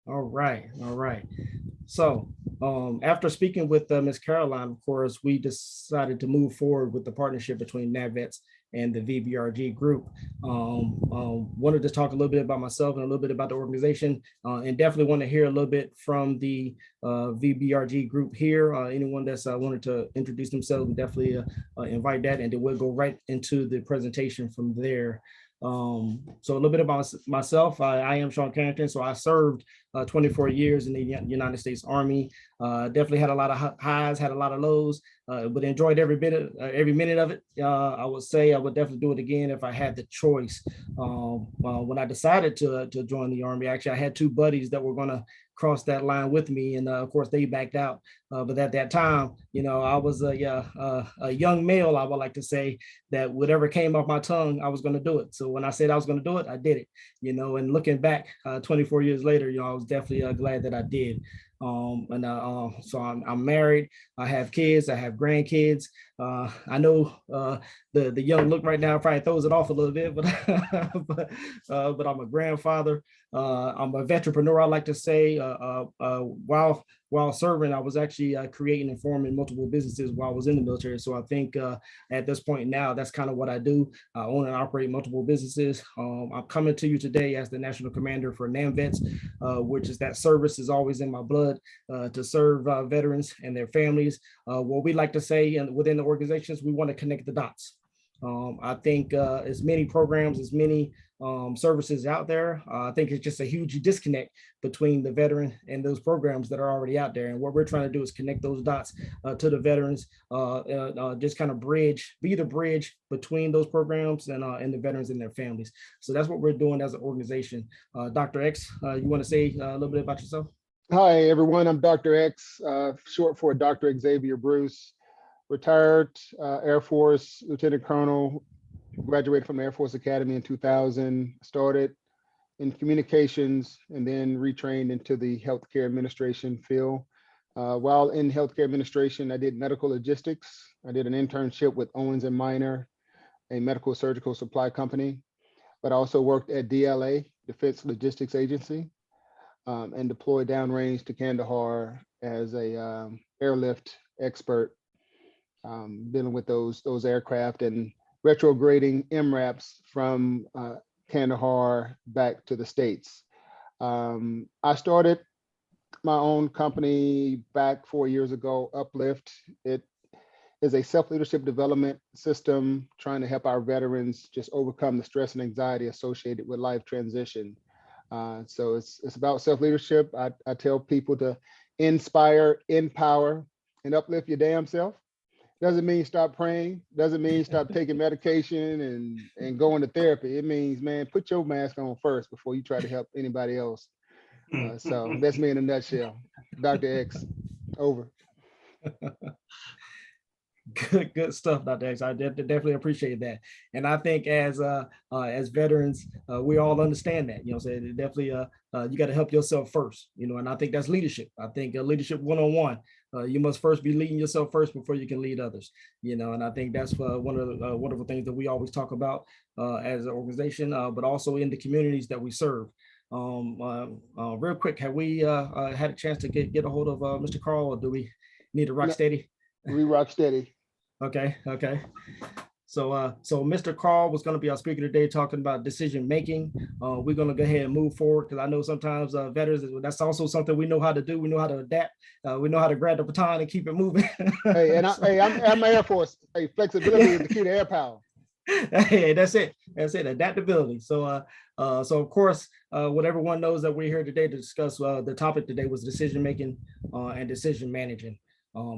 All right, all right. So, after speaking with Ms. Caroline, of course, we decided to move forward with the partnership between NAMVETS and the VBRG group. Wanted to talk a little bit about myself and a little bit about the organization, and definitely want to hear a little bit from the VBRG group here. Anyone that's wanted to introduce themselves, we definitely invite that, and then we'll go right into the presentation from there. So a little bit about myself. I am Sean Carrington. So I served 24 years in the United States Army. Definitely had a lot of highs, had a lot of lows, but enjoyed every minute of it. I would say I would definitely do it again if I had the choice. When I decided to join the Army, actually, I had two buddies that were going to cross that line with me, and of course they backed out. But at that time, I was a young male, I would like to say, that whatever came off my tongue, I was going to do it. So when I said I was going to do it, I did it. And looking back 24 years later, I was definitely glad that I did. So I'm married. I have kids. I have grandkids. I know the young look right now probably throws it off a little bit, but but I'm a grandfather. I'm a veteranpreneur, I like to say. While serving, I was actually creating and forming multiple businesses while I was in the military. So I think at this point now, that's kind of what I do. I own and operate multiple businesses. I'm coming to you today as the national commander for NAMVETS, which is that service is always in my blood to serve veterans and their families. What we like to say within the organizations, we want to connect the dots. I think as many programs, as many services out there, I think it's just a huge disconnect between the veteran and those programs that are already out there. And what we're trying to do is connect those dots to the veterans, just kind of be the bridge between those programs and the veterans and their families. So that's what we're doing as an organization. Dr. X, you want to say a little bit about yourself? Hi, everyone. I'm Dr. X, short for Dr. Xavier Bruce, retired Air Force Lieutenant Colonel, graduated from the Air Force Academy in 2000, started in communications and then retrained into the healthcare administration field. While in healthcare administration, I did medical logistics. I did an internship with Owens and Minor, a medical surgical supply company, but I also worked at DLA, Defense Logistics Agency, and deployed downrange to Kandahar as a airlift expert, dealing with those aircraft and retrograding MRAPs from Kandahar back to the States. I started my own company back 4 years ago, Uplift. It is a self-leadership development system trying to help our veterans just overcome the stress and anxiety associated with life transition. So it's about self-leadership. I tell people to inspire, empower, and uplift your damn self. Doesn't mean stop praying. Doesn't mean stop taking medication and going to therapy. It means, man, put your mask on first before you try to help anybody else. So that's me in a nutshell. Dr. X, over. Good stuff, Dr. X. I definitely appreciate that. And I think as veterans, we all understand that, so definitely you got to help yourself first, and I think that's leadership. I think leadership one-on-one. You must first be leading yourself first before you can lead others, and I think that's one of the wonderful things that we always talk about as an organization, but also in the communities that we serve. Real quick, have we had a chance to get a hold of Mr. Carl, or do we need to rock steady? We rock steady. Okay. So Mr. Carl was going to be our speaker today, talking about decision making. We're going to go ahead and move forward because I know sometimes veterans, that's also something we know how to do. We know how to adapt. We know how to grab the baton and keep it moving. Hey, and I'm Air Force. Hey, flexibility is the key to air power. Hey, that's it. Adaptability. So of course, what everyone knows that we're here today to discuss. The topic today was decision making and decision managing.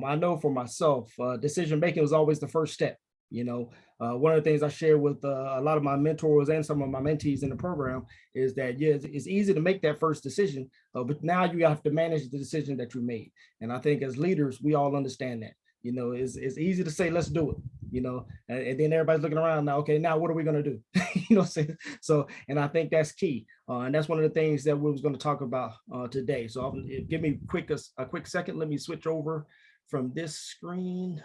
I know for myself, decision making was always the first step. One of the things I share with a lot of my mentors and some of my mentees in the program is that it's easy to make that first decision, but now you have to manage the decision that you made. And I think as leaders, we all understand that. It's easy to say, let's do it, and then everybody's looking around now, okay, now what are we going to do? So, and I think that's key. And that's one of the things that we was going to talk about today. So give me a quick second. Let me switch over from this screen.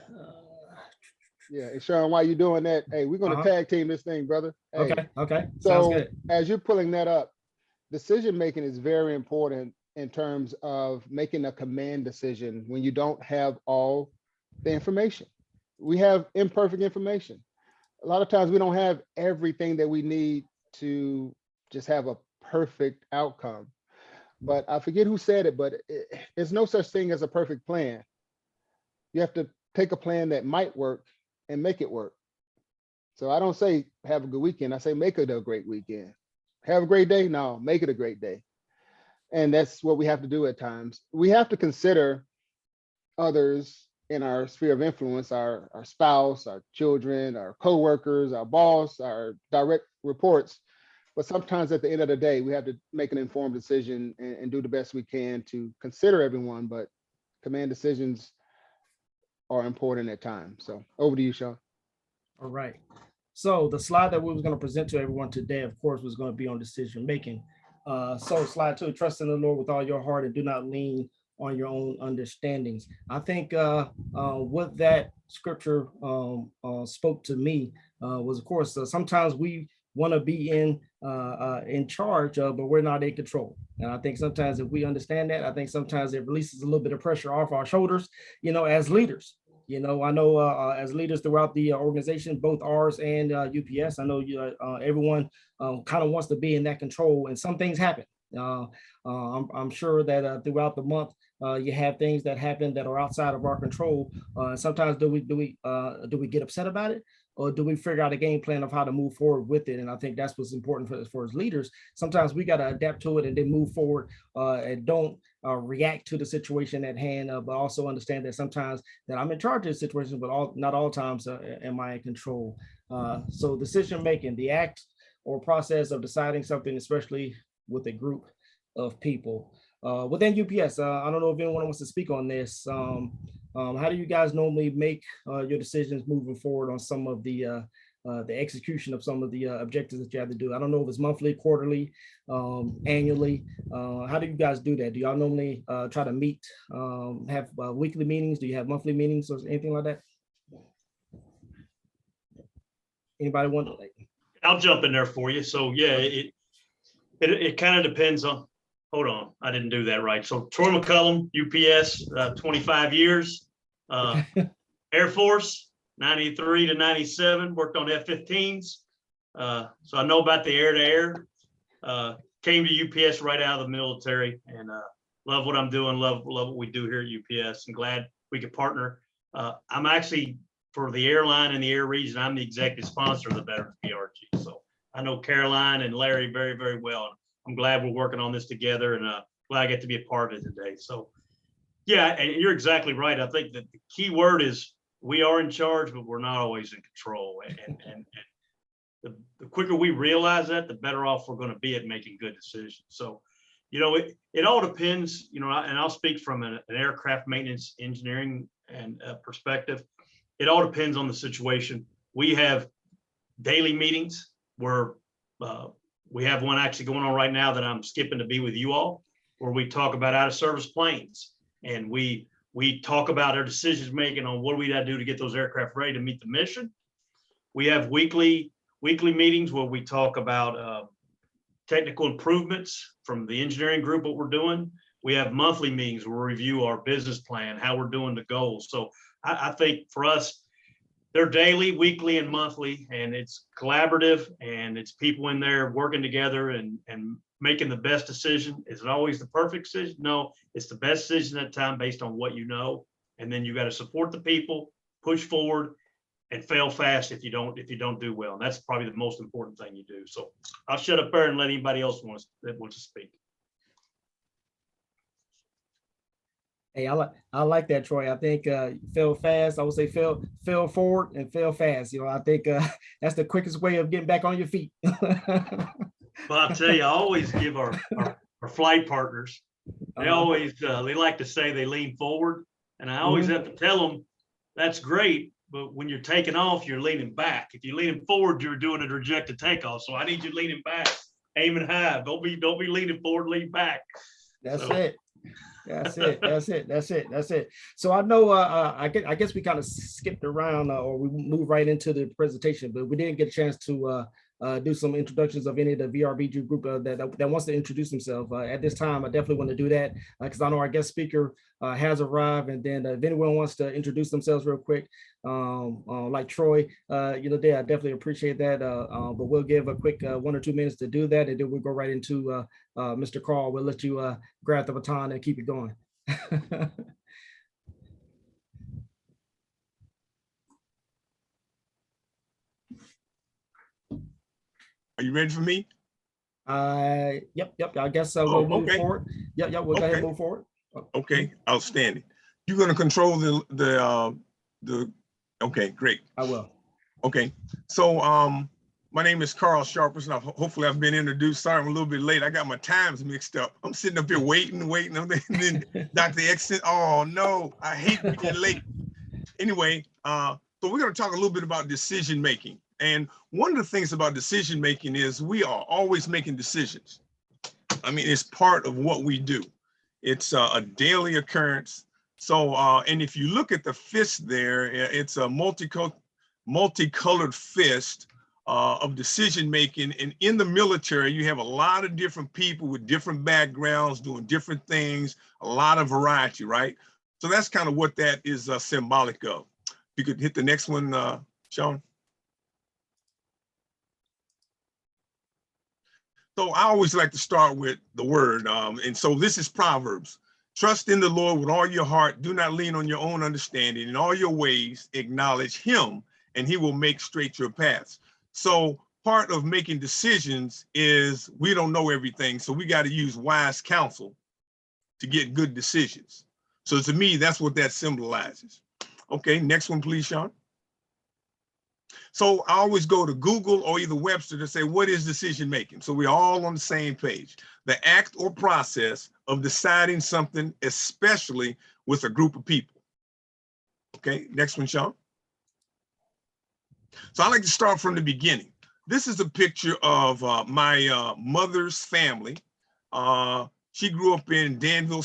Yeah, and Sean, while you doing that, hey, we're going to tag team this thing, brother. Hey. Okay. So sounds good. As you're pulling that up, decision making is very important in terms of making a command decision when you don't have all the information. We have imperfect information. A lot of times we don't have everything that we need to just have a perfect outcome. But I forget who said it, but there's no such thing as a perfect plan. You have to take a plan that might work and make it work. So I don't say have a good weekend. I say make it a great weekend. Have a great day? No, make it a great day. And that's what we have to do at times. We have to consider others in our sphere of influence, our spouse, our children, our coworkers, our boss, our direct reports. But sometimes at the end of the day, we have to make an informed decision and do the best we can to consider everyone, but command decisions are important at times. So over to you, Sean. All right. So the slide that we was going to present to everyone today, of course, was going to be on decision making. So slide 2, trust in the Lord with all your heart and do not lean on your own understandings. I think what that scripture spoke to me was, of course, sometimes we want to be in charge, but we're not in control. And I think sometimes if we understand that, I think sometimes it releases a little bit of pressure off our shoulders, as leaders. I know as leaders throughout the organization, both ours and UPS, I know everyone kind of wants to be in that control, and some things happen. I'm sure that throughout the month, you have things that happen that are outside of our control. Sometimes do we get upset about it, or do we figure out a game plan of how to move forward with it? And I think that's what's important for as leaders. Sometimes we got to adapt to it and then move forward and don't react to the situation at hand, but also understand that sometimes that I'm in charge of the situation, but not all times am I in control. So decision making, the act or process of deciding something, especially with a group of people. Within UPS, I don't know if anyone wants to speak on this. How do you guys normally make your decisions moving forward on some of the execution of some of the objectives that you have to do? I don't know if it's monthly, quarterly, annually. How do you guys do that? Do y'all normally try to meet, have weekly meetings? Do you have monthly meetings or anything like that? Anybody want to? I'll jump in there for you. So yeah, it kind of depends on. Hold on, I didn't do that right. So Troy McCullum, UPS, 25 years, Air Force, 93 to 97, worked on F-15s. So I know about the air-to-air. Came to UPS right out of the military, and love what I'm doing, love what we do here at UPS, and glad we could partner. I'm actually, for the airline and the air region, I'm the executive sponsor of the Veterans VBRG. So I know Caroline and Larry very, very well. I'm glad we're working on this together, and glad I get to be a part of it today. So yeah, and you're exactly right. I think that the key word is we are in charge, but we're not always in control. And the quicker we realize that, the better off we're going to be at making good decisions. So, it all depends, and I'll speak from an aircraft maintenance engineering and perspective. It all depends on the situation. We have daily meetings where we have one actually going on right now that I'm skipping to be with you all, where we talk about out of service planes, and we talk about our decisions making on what we got to do to get those aircraft ready to meet the mission. We have weekly meetings where we talk about technical improvements from the engineering group, what we're doing. We have monthly meetings where we review our business plan, how we're doing the goals. So I think for us, they're daily, weekly, and monthly, and it's collaborative, and it's people in there working together and making the best decision. Is it always the perfect decision? No, it's the best decision at the time based on what you know. And then you got to support the people, push forward, and fail fast if you don't do well. And that's probably the most important thing you do. So I'll shut up there and let anybody else that wants to speak. Hey, I like that, Troy. I think fail fast. I would say fail forward and fail fast. I think that's the quickest way of getting back on your feet. Well, I'll tell you, I always give our flight partners, they always, they like to say they lean forward. And I always have to tell them, that's great, but when you're taking off, you're leaning back. If you're leaning forward, you're doing a rejected takeoff. So I need you leaning back, aiming high. Don't be leaning forward, lean back. That's it. That's it. So I know, I guess we kind of skipped around or we moved right into the presentation, but we didn't get a chance to do some introductions of any of the VRBG group that wants to introduce themselves. At this time, I definitely want to do that because I know our guest speaker has arrived. And then if anyone wants to introduce themselves real quick, like Troy, I definitely appreciate that. But we'll give a quick 1 or 2 minutes to do that. And then we'll go right into Mr. Carl. We'll let you grab the baton and keep it going. Are you ready for me? Yep. I guess we'll move forward. Yep. We'll go ahead and move forward. Okay, outstanding. You're going to control the. Okay, great. I will. Okay, so my name is Carl Sharpers, and hopefully I've been introduced. Sorry, I'm a little bit late. I got my times mixed up. I'm sitting up here waiting, and then Dr. X said, "Oh no, I hate being late." Anyway, so we're going to talk a little bit about decision making. And one of the things about decision making is we are always making decisions. I mean, it's part of what we do. It's a daily occurrence. So, and if you look at the fist there, it's a multicolored fist of decision making. And in the military, you have a lot of different people with different backgrounds doing different things, a lot of variety, right? So that's kind of what that is symbolic of. If you could hit the next one, Sean. So I always like to start with the word. And so this is Proverbs. Trust in the Lord with all your heart. Do not lean on your own understanding. In all your ways, acknowledge him, and he will make straight your paths. So part of making decisions is we don't know everything. So we got to use wise counsel to get good decisions. So to me, that's what that symbolizes. Okay, next one, please, Sean. So I always go to Google or either Webster to say, what is decision making? So we're all on the same page. The act or process of deciding something, especially with a group of people. Okay, next one, Sean. So I like to start from the beginning. This is a picture of my mother's family. She grew up in Danville,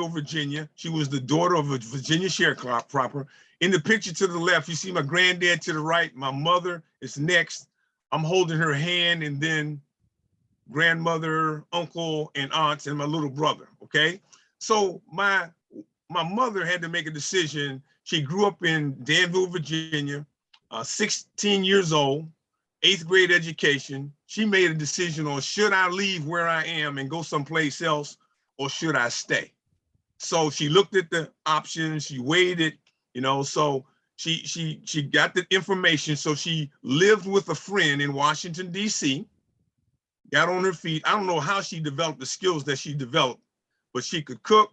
Virginia. She was the daughter of a Virginia sharecropper. In the picture to the left, you see my granddad to the right. My mother is next. I'm holding her hand, and then grandmother, uncle, and aunts, and my little brother, okay? So my mother had to make a decision. She grew up in Danville, Virginia, 16 years old, 8th grade education. She made a decision on should I leave where I am and go someplace else, or should I stay? So she looked at the options, she weighed it, so she got the information. So she lived with a friend in Washington, D.C., got on her feet. I don't know how she developed the skills that she developed, but she could cook,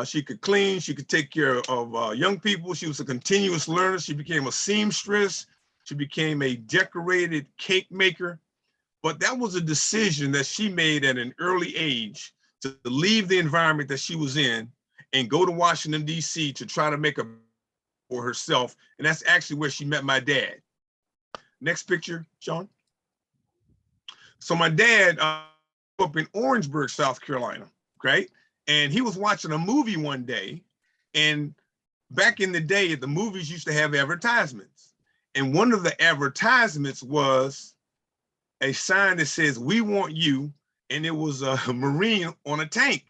she could clean, she could take care of young people. She was a continuous learner. She became a seamstress. She became a decorated cake maker. But that was a decision that she made at an early age to leave the environment that she was in and go to Washington, D.C. to try to make a for herself. And that's actually where she met my dad. Next picture, Sean. So my dad grew up in Orangeburg, South Carolina, okay? And he was watching a movie one day. And back in the day, the movies used to have advertisements. And one of the advertisements was a sign that says, "We want you." And it was a Marine on a tank.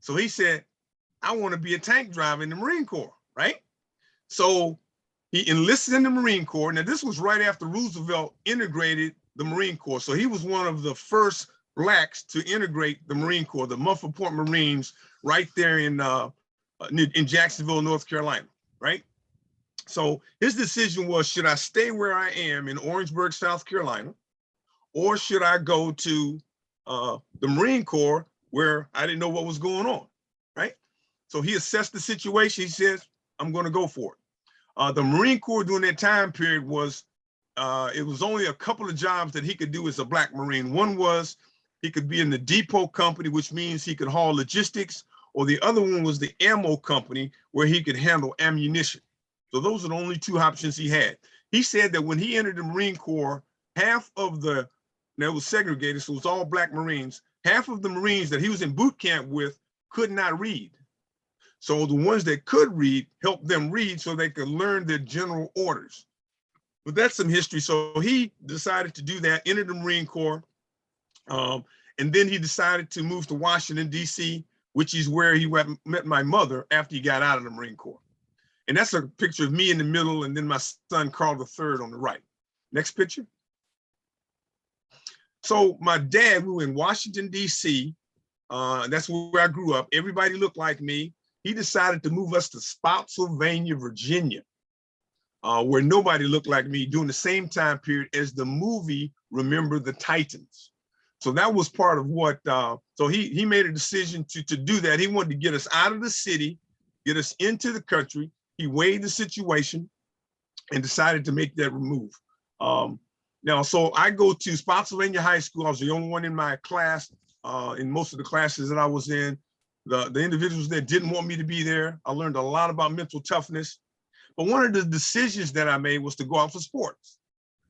So he said, I want to be a tank driver in the Marine Corps, right? So he enlisted in the Marine Corps. Now, this was right after Roosevelt integrated the Marine Corps. So he was one of the first Blacks to integrate the Marine Corps, the Muffled Point Marines, right there in Jacksonville, North Carolina, right? So his decision was, should I stay where I am in Orangeburg, South Carolina, or should I go to the Marine Corps where I didn't know what was going on, right? So he assessed the situation. He says, I'm going to go for it. The Marine Corps during that time period was, it was only a couple of jobs that he could do as a Black Marine. One was he could be in the depot company, which means he could haul logistics, or the other one was the ammo company where he could handle ammunition. So those are the only two options he had. He said that when he entered the Marine Corps, half of the, now it was segregated, so it was all Black Marines, half of the Marines that he was in boot camp with could not read. So the ones that could read helped them read so they could learn their general orders. But that's some history. So he decided to do that, entered the Marine Corps. And then he decided to move to Washington, D.C., which is where he met my mother after he got out of the Marine Corps. And that's a picture of me in the middle, and then my son, Carl III, on the right. Next picture. So my dad, we were in Washington, D.C. That's where I grew up. Everybody looked like me. He decided to move us to Spotsylvania, Virginia, where nobody looked like me, during the same time period as the movie Remember the Titans. So that was part of what, so he made a decision to do that. He wanted to get us out of the city, get us into the country. He weighed the situation and decided to make that move. Now, so I go to Spotsylvania High School. I was the only one in my class, in most of the classes that I was in. The individuals that didn't want me to be there. I learned a lot about mental toughness. But one of the decisions that I made was to go out for sports.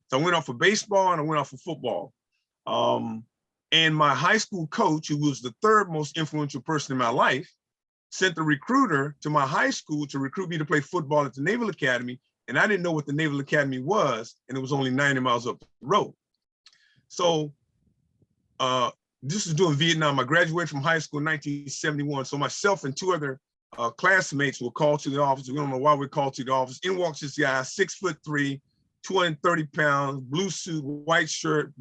So I went out for baseball and I went out for football. And my high school coach, who was the third most influential person in my life, sent the recruiter to my high school to recruit me to play football at the Naval Academy. And I didn't know what the Naval Academy was, and it was only 90 miles up the road. So this is during Vietnam. I graduated from high school in 1971. So myself and two other classmates were called to the office. We don't know why we're called to the office. In walks this guy, 6'3", 230 pounds, blue suit, white shirt,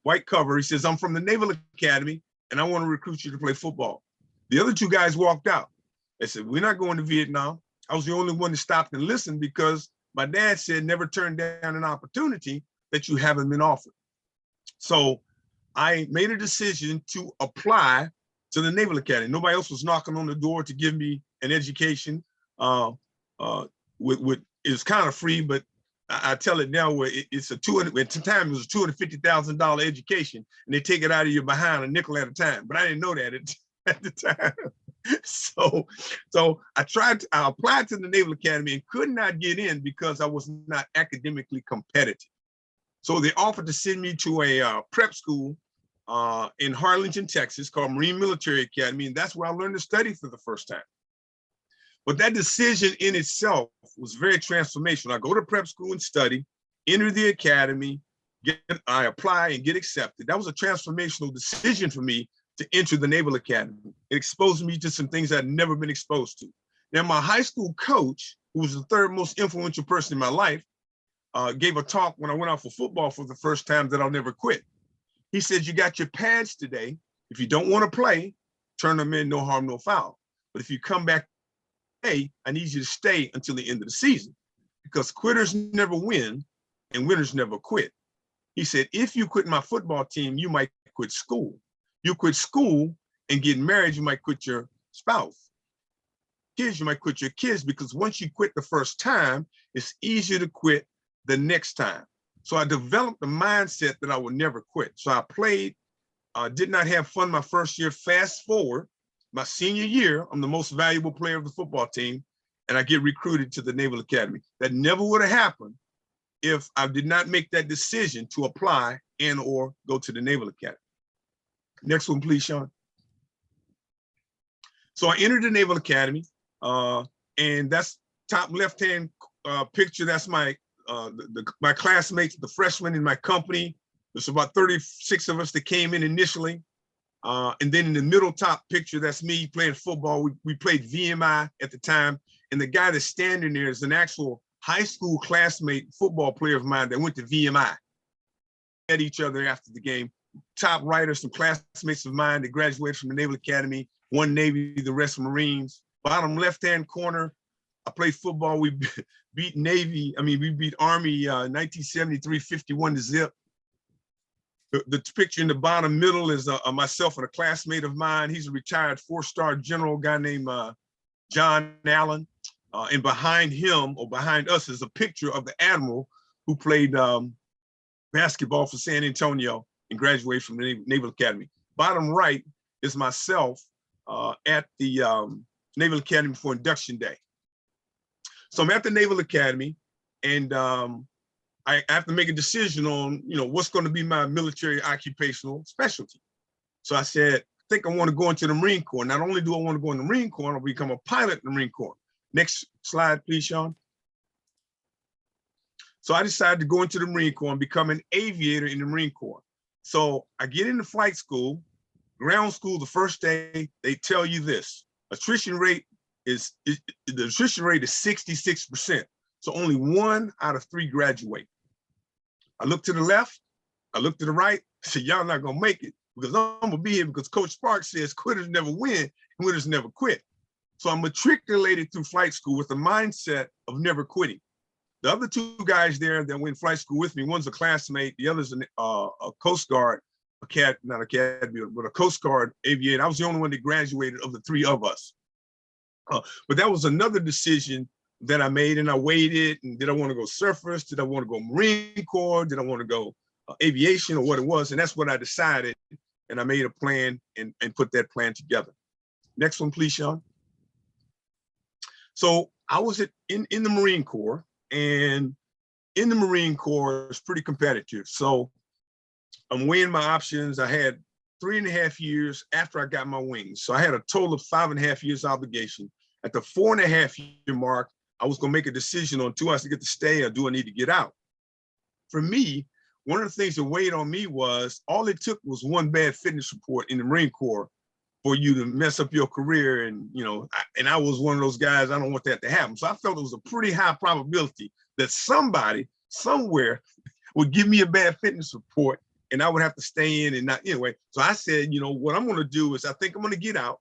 white cover. He says, I'm from the Naval Academy and I want to recruit you to play football. The other two guys walked out. They said, we're not going to Vietnam. I was the only one that stopped and listened because my dad said, never turn down an opportunity that you haven't been offered. So I made a decision to apply to the Naval Academy. Nobody else was knocking on the door to give me an education. It was kind of free, but I tell it now where it's a at the time it was a $250,000 education, and they take it out of you behind a nickel at a time. But I didn't know that at the time. So I applied to the Naval Academy and could not get in because I was not academically competitive. So they offered to send me to a prep school in Harlingen, Texas, called Marine Military Academy, and that's where I learned to study for the first time. But that decision in itself was very transformational. I go to prep school and study, enter the academy, I apply and get accepted. That was a transformational decision for me to enter the Naval Academy. It exposed me to some things I'd never been exposed to. Now, my high school coach, who was the third most influential person in my life, gave a talk when I went out for football for the first time that I'll never quit. He said, you got your pads today. If you don't want to play, turn them in, no harm, no foul. But if you come back, hey, I need you to stay until the end of the season, because quitters never win and winners never quit. He said, if you quit my football team, you might quit school. You quit school and get married, you might quit your spouse. Kids, you might quit your kids, because once you quit the first time, it's easier to quit the next time. So I developed the mindset that I would never quit. So I played, did not have fun my first year. Fast forward, my senior year, I'm the most valuable player of the football team, and I get recruited to the Naval Academy. That never would have happened if I did not make that decision to apply and or go to the Naval Academy. Next one, please, Sean. So I entered the Naval Academy, and that's top left-hand picture. That's my my classmates, the freshmen in my company. There's about 36 of us that came in initially. And then in the middle top picture, that's me playing football. We played VMI at the time. And the guy that's standing there is an actual high school classmate football player of mine that went to VMI. At each other after the game. Top writers, some classmates of mine that graduated from the Naval Academy, one Navy, the rest Marines. Bottom left-hand corner, I played football. We beat Navy. I mean, we beat Army 1973, 51-0. The picture in the bottom middle is myself and a classmate of mine. He's a retired 4-star general, guy named John Allen. And behind him, or behind us, is a picture of the admiral who played basketball for San Antonio and graduated from the Naval Academy. Bottom right is myself at the Naval Academy for induction day. So I'm at the Naval Academy, and I have to make a decision on, what's going to be my military occupational specialty. So I said, I think I want to go into the Marine Corps. Not only do I want to go in the Marine Corps, I'll become a pilot in the Marine Corps. Next slide, please, Sean. So I decided to go into the Marine Corps and become an aviator in the Marine Corps. So I get into flight school, ground school. The first day they tell you this: attrition rate is the attrition rate is 66%. So only 1 out of 3 graduate. I look to the left, I look to the right, I said, y'all not gonna make it, because I'm gonna be here because Coach Sparks says quitters never win, and winners never quit. So I'm matriculated through flight school with the mindset of never quitting. The other 2 guys there that went flight school with me, one's a classmate, the other's a Coast Guard, not academy, but a Coast Guard aviator. I was the only one that graduated of the 3 of us. But that was another decision that I made, and I weighed it. And did I want to go surface? Did I want to go Marine Corps? Did I want to go aviation, or what it was? And that's what I decided. And I made a plan and put that plan together. Next one, please, Sean. So I was in the Marine Corps, and in the Marine Corps, it's pretty competitive. So I'm weighing my options. I had 3.5 years after I got my wings. So I had a total of 5.5 years obligation. At the 4.5 year mark, I was gonna make a decision on, do I get to stay or do I need to get out? For me, one of the things that weighed on me was, all it took was 1 bad fitness report in the Marine Corps for you to mess up your career. And, you know, I was one of those guys, I don't want that to happen. So I felt it was a pretty high probability that somebody somewhere would give me a bad fitness report and I would have to stay in and not, anyway. So I said, you know, what I'm gonna do is I think I'm gonna get out,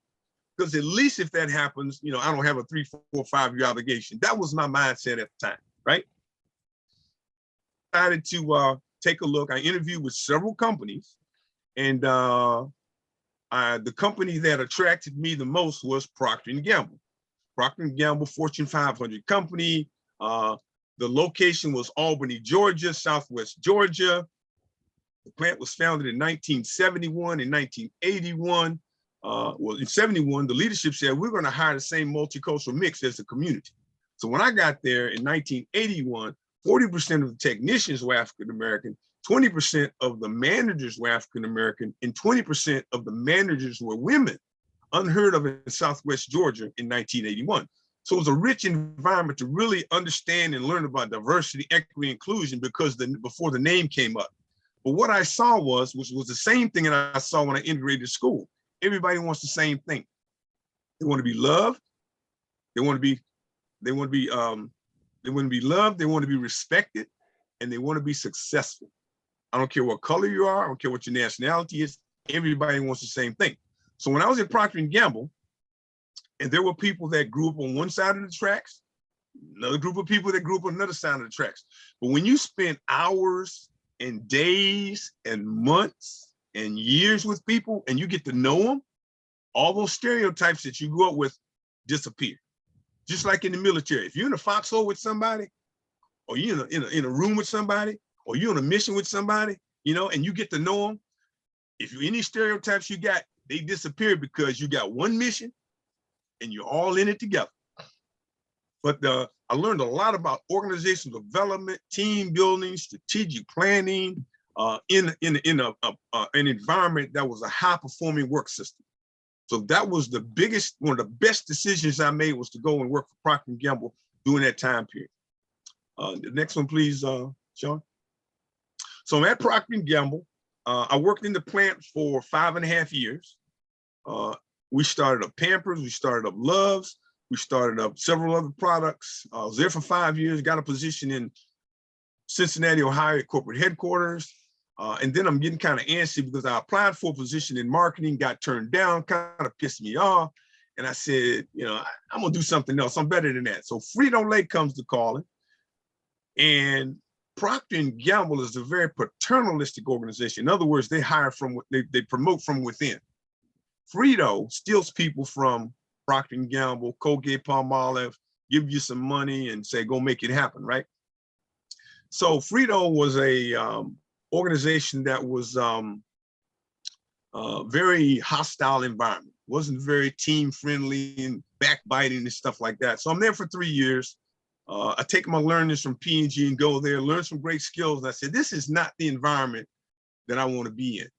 because at least if that happens, you know, I don't have a 3, 4, 5 year obligation. That was my mindset at the time, right? I decided to take a look. I interviewed with several companies, and the company that attracted me the most was Procter & Gamble. Procter & Gamble, Fortune 500 company. The location was Albany, Georgia, Southwest Georgia. The plant was founded in 1971. In 1981, well, in 71, the leadership said, we're going to hire the same multicultural mix as the community. So when I got there in 1981, 40% of the technicians were African-American, 20% of the managers were African-American, and 20% of the managers were women, unheard of in Southwest Georgia in 1981. So it was a rich environment to really understand and learn about diversity, equity, inclusion, because before the name came up. But what I saw was, which was the same thing that I saw when I integrated school. Everybody wants the same thing. They want to be loved. They want to be loved. They want to be respected, and they want to be successful. I don't care what color you are. I don't care what your nationality is. Everybody wants the same thing. So when I was at Procter & Gamble, and there were people that grew up on one side of the tracks, another group of people that grew up on another side of the tracks. But when you spend hours and days and months and years with people and you get to know them, all those stereotypes that you grew up with disappear. Just like in the military, if you're in a foxhole with somebody, or you're in a room with somebody, or you're on a mission with somebody, you know, and you get to know them, if any stereotypes you got, they disappear because you got one mission and you're all in it together. But I learned a lot about organizational development, team building, strategic planning, in an environment that was a high-performing work system. So that was the biggest, one of the best decisions I made, was to go and work for Procter & Gamble during that time period. The next one, please, Sean. So I'm at Procter & Gamble. I worked in the plant for 5.5 years. We started up Pampers, we started up Loves, we started up several other products. I was there for 5 years, got a position in Cincinnati, Ohio at corporate headquarters. And then I'm getting kind of antsy because I applied for a position in marketing, got turned down, kind of pissed me off. And I said, you know, I'm gonna do something else. I'm better than that. So Frito-Lay comes to calling. And Procter & Gamble is a very paternalistic organization. In other words, they hire from, they promote from within. Frito steals people from Procter & Gamble, Colgate, Palmolive, give you some money and say, go make it happen, right? So Frito was a organization that was very hostile environment, wasn't very team friendly and backbiting and stuff like that. So I'm there for 3 years. I take my learnings from P&G and go there, learn some great skills. And I said, this is not the environment that I want to be in.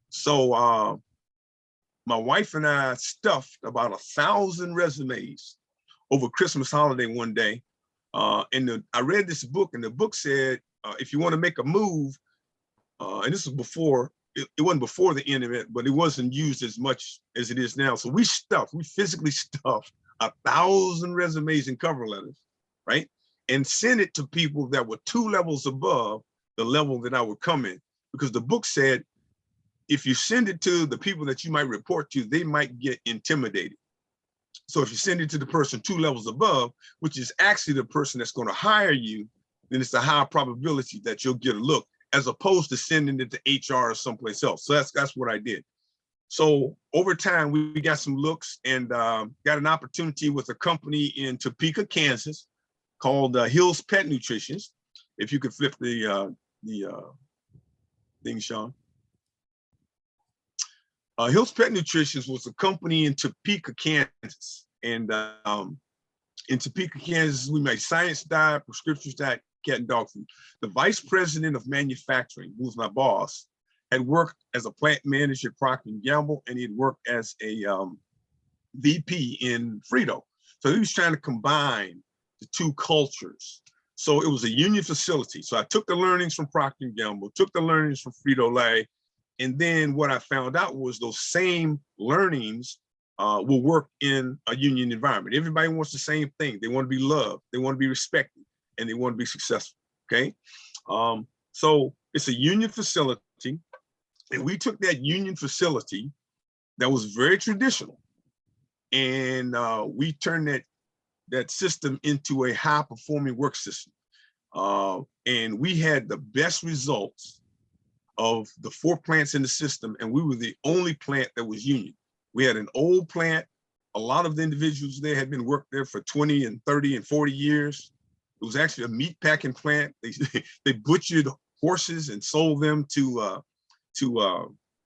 So my wife and I stuffed about 1,000 resumes over Christmas holiday one day I read this book, and the book said, if you want to make a move, and this was before, it wasn't before the internet, but it wasn't used as much as it is now. So we physically stuffed 1,000 resumes and cover letters, right? And sent it to people that were 2 levels above the level that I would come in. Because the book said, if you send it to the people that you might report to, they might get intimidated. So if you send it to the person 2 levels above, which is actually the person that's going to hire you, then it's a high probability that you'll get a look, as opposed to sending it to HR or someplace else. So that's what I did. So over time, we got some looks, and got an opportunity with a company in Topeka, Kansas, called Hill's Pet Nutrition. If you could flip the thing, Sean. Hill's Pet Nutrition was a company in Topeka, Kansas. And in Topeka, Kansas, we make science diet, prescription diet, cat and dog food. The vice president of manufacturing, who was my boss, had worked as a plant manager at Procter & Gamble, and he'd worked as a VP in Frito. So he was trying to combine the 2 cultures. So it was a union facility. So I took the learnings from Procter & Gamble, took the learnings from Frito-Lay, and then what I found out was those same learnings will work in a union environment. Everybody wants the same thing. They want to be loved, they want to be respected, and they want to be successful, okay? So it's a union facility, and we took that union facility that was very traditional, and we turned that system into a high-performing work system. And we had the best results of the 4 plants in the system, and we were the only plant that was union. We had an old plant. A lot of the individuals there had been working there for 20 and 30 and 40 years. It was actually a meat packing plant. They butchered horses and sold them to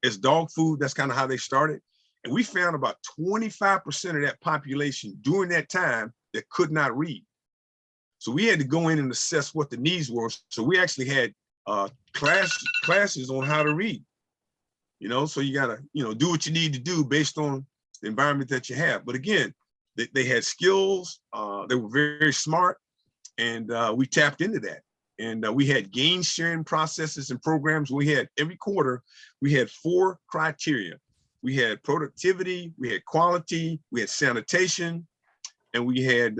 as dog food. That's kind of how they started. And we found about 25% of that population during that time that could not read. So we had to go in and assess what the needs were. So we actually had classes on how to read, so you got to, do what you need to do based on the environment that you have. But again, they had skills, they were very, very smart, and we tapped into that. And we had gain sharing processes and programs. We had every quarter, we had 4 criteria. We had productivity, we had quality, we had sanitation, and we had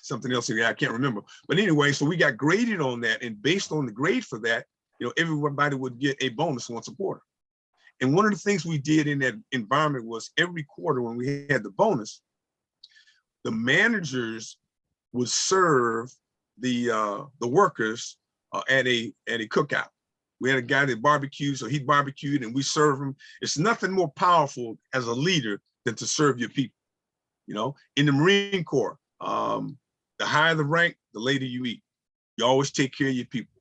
something else here, I can't remember. But anyway, so we got graded on that, and based on the grade for that, everybody would get a bonus once a quarter. And one of the things we did in that environment was every quarter when we had the bonus, the managers would serve the workers at a cookout. We had a guy that barbecued, so he barbecued and we serve him. It's nothing more powerful as a leader than to serve your people. In the Marine Corps, the higher the rank, the later you eat. You always take care of your people.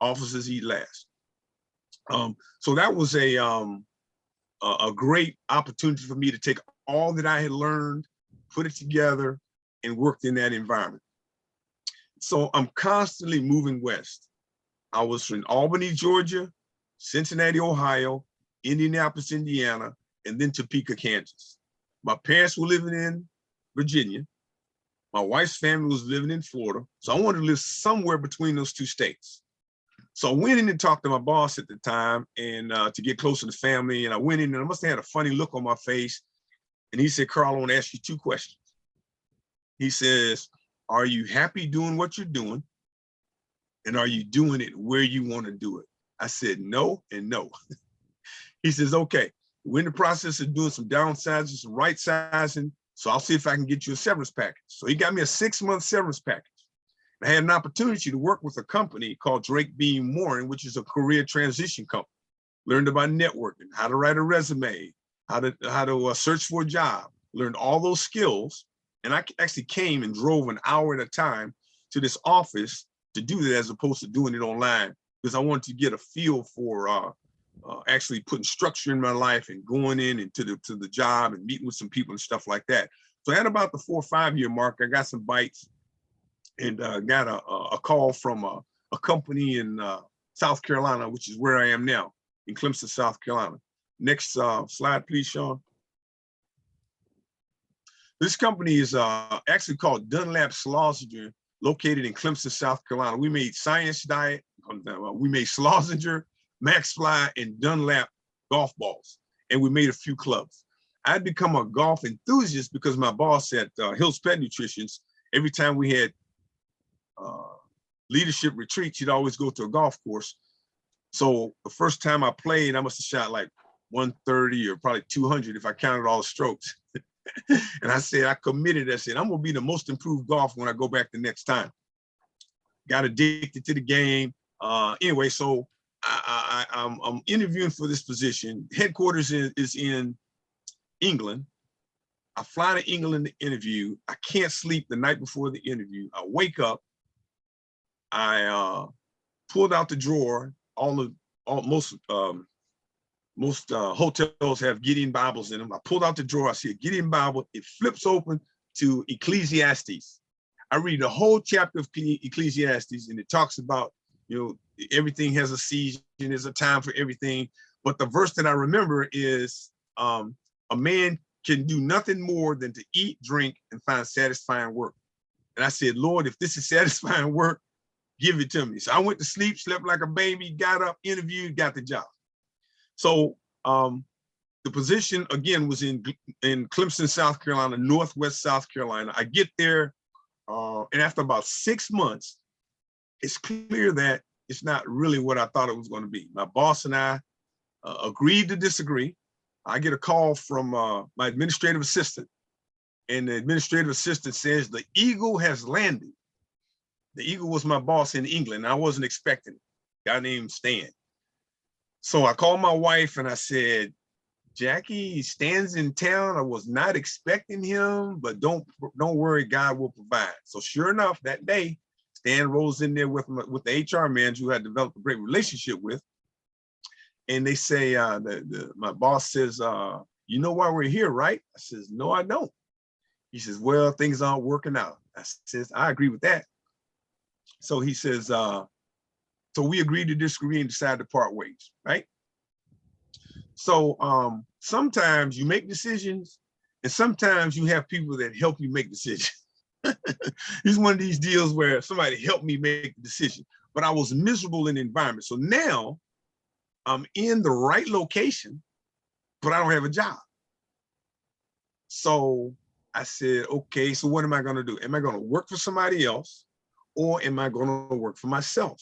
Officers eat last. So that was a great opportunity for me to take all that I had learned, put it together, and worked in that environment. So I'm constantly moving west. I was from Albany, Georgia, Cincinnati, Ohio, Indianapolis, Indiana, and then Topeka, Kansas. My parents were living in Virginia. My wife's family was living in Florida. So I wanted to live somewhere between those 2 states. So I went in and talked to my boss at the time, and to get closer to family. And I went in and I must have had a funny look on my face. And he said, "Carl, I want to ask you 2 questions. He says, are you happy doing what you're doing? And are you doing it where you want to do it?" I said, no and no. He says, "Okay, we're in the process of doing some downsizing, some right sizing. So I'll see if I can get you a severance package." So he got me a 6-month severance package. I had an opportunity to work with a company called Drake Beam Warren, which is a career transition company. Learned about networking, how to write a resume, how to search for a job, learned all those skills. And I actually came and drove an hour at a time to this office to do that, as opposed to doing it online, because I wanted to get a feel for actually putting structure in my life and going in and to the job and meeting with some people and stuff like that. So at about the 4 or 5 year mark, I got some bites and got a call from a company in South Carolina, which is where I am now, in Clemson, South Carolina. Next slide, please, Sean. This company is actually called Dunlap Schlosinger, located in Clemson, South Carolina. We made Science Diet, we made Schlosinger, Max Fly, and Dunlap golf balls, and we made a few clubs. I'd become a golf enthusiast because my boss at Hill's Pet Nutrition's, every time we had leadership retreats, he'd always go to a golf course. So the first time I played, I must have shot like 130 or probably 200 if I counted all the strokes. And I said, I committed, I said, I'm gonna be the most improved golfer when I go back the next time. Got addicted to the game. Anyway, so I'm interviewing for this position. Headquarters is in England. I fly to England to interview. I can't sleep the night before the interview. I wake up. I pulled out the drawer. Most hotels have Gideon Bibles in them. I pulled out the drawer. I see a Gideon Bible. It flips open to Ecclesiastes. I read the whole chapter of Ecclesiastes, and it talks about, everything has a season. There's a time for everything. But the verse that I remember is, a man can do nothing more than to eat, drink, and find satisfying work. And I said, Lord, if this is satisfying work, give it to me. So I went to sleep, slept like a baby, got up, interviewed, got the job. So the position, again, was in Clemson, South Carolina, Northwest South Carolina. I get there, and after about 6 months, it's clear that it's not really what I thought it was going to be. My boss and I agreed to disagree. I get a call from my administrative assistant, and the administrative assistant says, the Eagle has landed. The Eagle was my boss in England. I wasn't expecting it. A guy named Stan. So I called my wife and I said, Jackie, Stan's in town. I was not expecting him, but don't worry, God will provide. So sure enough, that day, Stan rolls in there with the HR manager who I developed a great relationship with. And they say, my boss says, you know why we're here, right? I says, no, I don't. He says, well, things aren't working out. I says, I agree with that. So he says, so we agreed to disagree and decided to part ways, right? So sometimes you make decisions, and sometimes you have people that help you make decisions. It's one of these deals where somebody helped me make the decision, but I was miserable in the environment. So now I'm in the right location, but I don't have a job. So I said, okay, so what am I gonna do? Am I gonna work for somebody else, or am I gonna work for myself?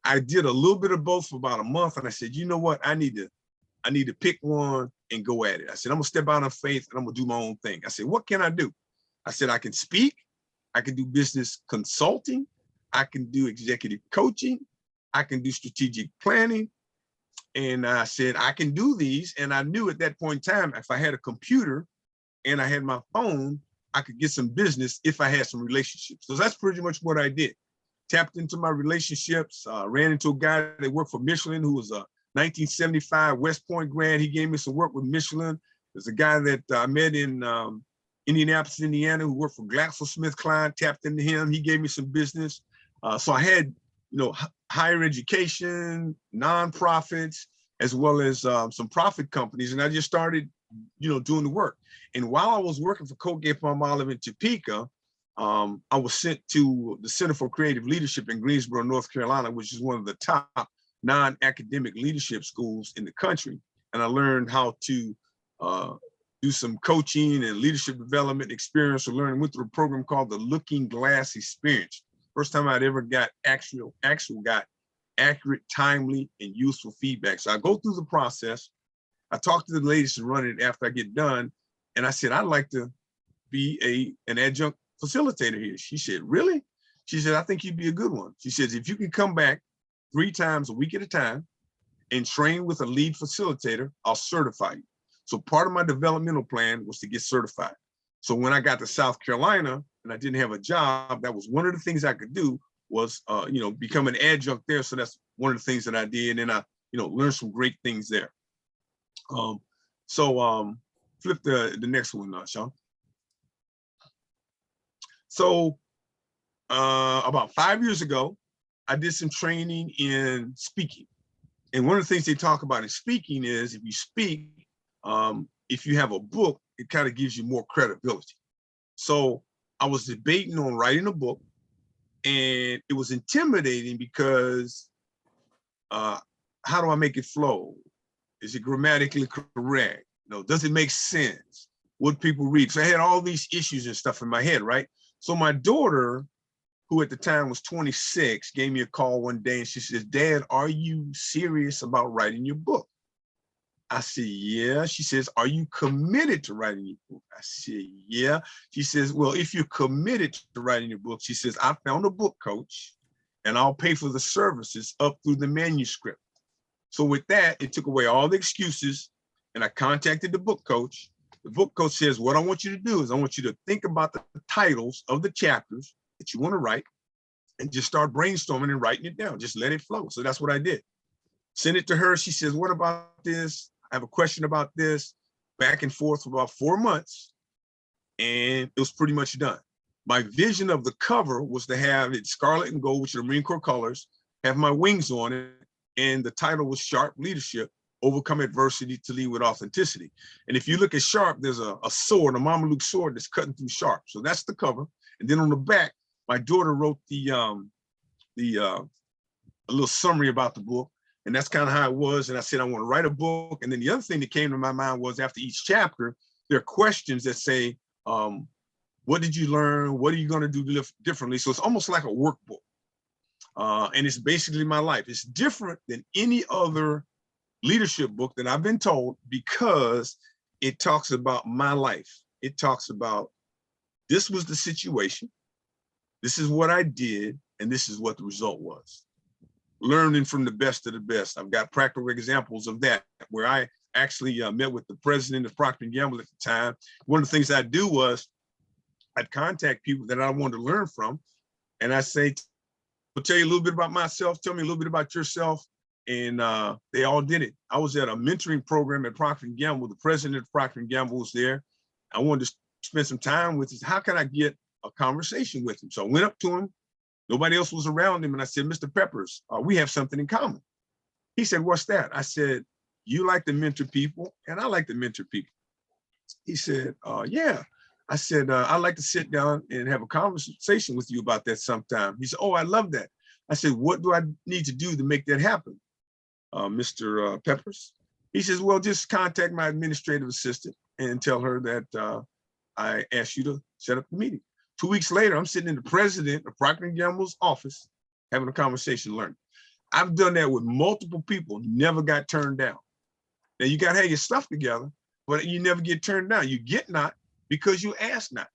I did a little bit of both for about a month, and I said, you know what? I need to pick one and go at it. I said, I'm gonna step out on faith and I'm gonna do my own thing. I said, what can I do? I said, I can speak, I can do business consulting, I can do executive coaching, I can do strategic planning. And I said, I can do these. And I knew at that point in time, if I had a computer and I had my phone, I could get some business if I had some relationships. So that's pretty much what I did. Tapped into my relationships, ran into a guy that worked for Michelin, who was a 1975 West Point grad. He gave me some work with Michelin. There's a guy that I met in Indianapolis, Indiana, who worked for GlaxoSmithKline, tapped into him. He gave me some business. So I had, higher education, nonprofits, as well as some profit companies. And I just started, doing the work. And while I was working for Colgate-Palmolive in Topeka, I was sent to the Center for Creative Leadership in Greensboro, North Carolina, which is one of the top non-academic leadership schools in the country. And I learned how to do some coaching and leadership development experience, or learning, went through a program called the Looking Glass Experience. First time I'd ever got got accurate, timely, and useful feedback. So I go through the process. I talk to the ladies who run it after I get done. And I said, I'd like to be an adjunct facilitator here. She said, really? She said, I think you'd be a good one. She says, if you can come back 3 times a week at a time and train with a lead facilitator, I'll certify you. So part of my developmental plan was to get certified. So when I got to South Carolina and I didn't have a job, that was one of the things I could do was, become an adjunct there. So that's one of the things that I did. And I, learned some great things there. Flip the next one, Sean. So about 5 years ago, I did some training in speaking. And one of the things they talk about in speaking is if you speak, if you have a book, it kind of gives you more credibility. So I was debating on writing a book, and it was intimidating because how do I make it flow? Is it grammatically correct? Does it make sense? What people read? So I had all these issues and stuff in my head, right? So my daughter, who at the time was 26, gave me a call one day and she says, "Dad, are you serious about writing your book?" I said, "Yeah." She says, "Are you committed to writing your book?" I said, "Yeah." She says, "Well, if you're committed to writing your book," she says, "I found a book coach and I'll pay for the services up through the manuscript." So with that, it took away all the excuses, and I contacted the book coach. The book coach says, "What I want you to do is I want you to think about the titles of the chapters that you want to write and just start brainstorming and writing it down. Just let it flow." So that's what I did. Send it to her. She says, "What about this? I have a question about this." Back and forth for about 4 months, and it was pretty much done. My vision of the cover was to have it scarlet and gold, which are the Marine Corps colors, have my wings on it, and the title was Sharp Leadership, Overcome Adversity to Lead with Authenticity. And if you look at Sharp, there's a sword, a Mameluke sword that's cutting through Sharp. So that's the cover. And then on the back, my daughter wrote a little summary about the book. And that's kind of how it was. And I said, I want to write a book. And then the other thing that came to my mind was, after each chapter, there are questions that say, what did you learn? What are you going to do differently? So it's almost like a workbook. And it's basically my life. It's different than any other leadership book that I've been told, because it talks about my life. It talks about, this was the situation, this is what I did, and this is what the result was. Learning from the best of the best. I've got practical examples of that, where I actually met with the president of Procter & Gamble at the time. One of the things I'd do was I'd contact people that I wanted to learn from, and I say, "I'll tell you a little bit about myself, tell me a little bit about yourself." And they all did it. I was at a mentoring program at Procter & Gamble. The president of Procter & Gamble was there. I wanted to spend some time with him. How can I get a conversation with him? So I went up to him. Nobody else was around him. And I said, "Mr. Peppers, we have something in common." He said, "What's that?" I said, "You like to mentor people, and I like to mentor people." He said, "Yeah." I said, "I'd like to sit down and have a conversation with you about that sometime." He said, "Oh, I love that." I said, "What do I need to do to make that happen, Mr. Peppers?" He says, "Well, just contact my administrative assistant and tell her that I asked you to set up the meeting." 2 weeks later, I'm sitting in the president of Procter & Gamble's office having a conversation, learning. I've done that with multiple people, never got turned down. Now, you got to have your stuff together, but you never get turned down. You get not because you ask not.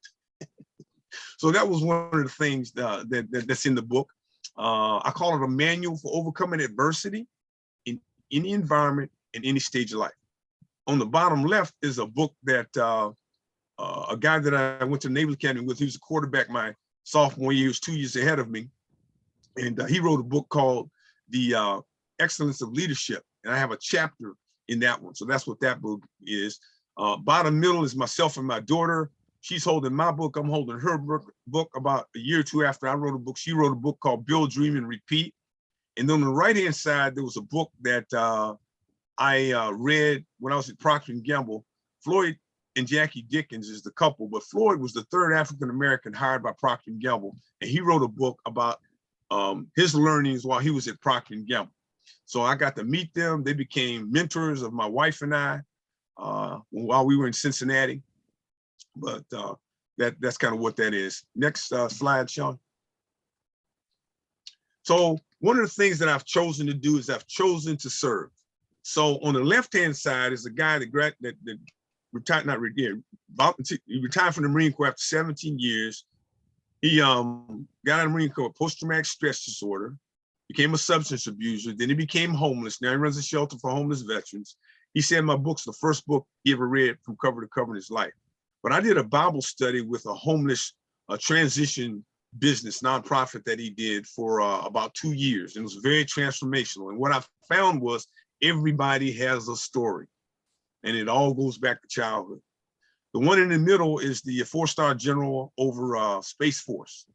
So that was one of the things that's in the book. I call it a manual for overcoming adversity in any environment, in any stage of life. On the bottom left is a book that a guy that I went to the Naval Academy with, he was a quarterback my sophomore year, he was 2 years ahead of me. And he wrote a book called The Excellence of Leadership. And I have a chapter in that one. So that's what that book is. Bottom middle is myself and my daughter. She's holding my book. I'm holding her book. About a year or two after I wrote a book, she wrote a book called Build, Dream, and Repeat. And then on the right-hand side, there was a book that I read when I was at Procter & Gamble. Floyd and Jackie Dickens is the couple, but Floyd was the third African-American hired by Procter & Gamble. And he wrote a book about his learnings while he was at Procter & Gamble. So I got to meet them. They became mentors of my wife and I while we were in Cincinnati. But that's kind of what that is. Next slide, Sean. So one of the things that I've chosen to do is I've chosen to serve. So on the left-hand side is a guy that retired, not retired, he retired from the Marine Corps after 17 years. He got out of the Marine Corps with post-traumatic stress disorder, became a substance abuser, then he became homeless. Now he runs a shelter for homeless veterans. He said my book's the first book he ever read from cover to cover in his life. But I did a Bible study with a homeless transition business nonprofit that he did for about 2 years. And it was very transformational. And what I found was everybody has a story, and it all goes back to childhood. The one in the middle is the 4-star general over Space Force,